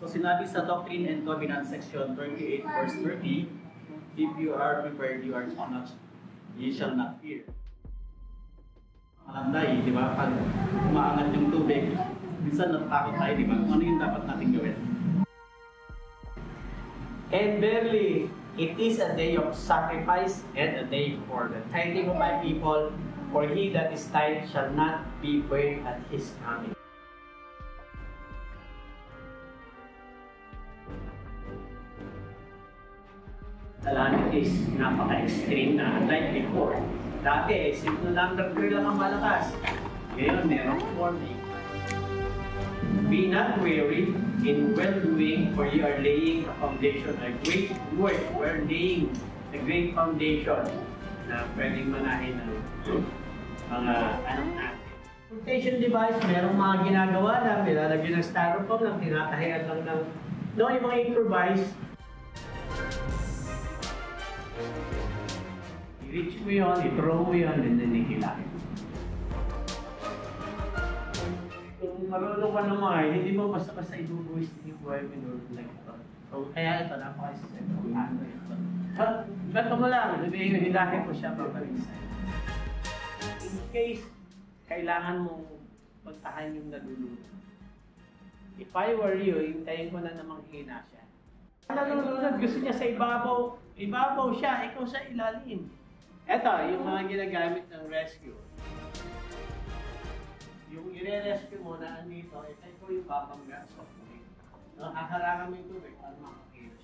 So sinabi sa Doctrine and Covenants section 38 verse 30, if you are prepared, you shall not fear. Malanday, di ba? Pag umaangat yung tubig, minsan natatakot tayo, di ba? Ano yung dapat natin gawin? And verily, it is a day of sacrifice and a day for the tithing of my people, for he that is tithed shall not be burned at his coming. Calamities, napaka-extreme na, unlike before. Dati, simple lang lang ang malakas. Ngayon, merong warning. Be not weary in well-doing, for you are laying a foundation, a great work. We're laying a great foundation na pwedeng manahin ng mga anong natin. Flotation device, merong mga ginagawa lang, nilalagyan ng styrofoam lang, tinatahiyan lang ng yung mga improvise. I-reach mo yun, i-throw mo yun, and then ihilahin. Kung marunong ka naman, hindi mo basta-basta ibubuwis din yung buhay mo like ito. So, kaya ito, napaka-system. Bato mo lang, hilahin ko siya pabalik sa'yo. In case, kailangan mong puntahan yung nalulunod. If I were you, hintayin ko na namang hina siya. Nalulunod, gusto niya sa ibabaw. Ibabaw siya, ikaw sa ilalim. Ito, yung mga ginagamit ng rescue. Yung i-rescue mo na andito, ito yung babangga sa tubig. Haharangan mo yung tubig para makakita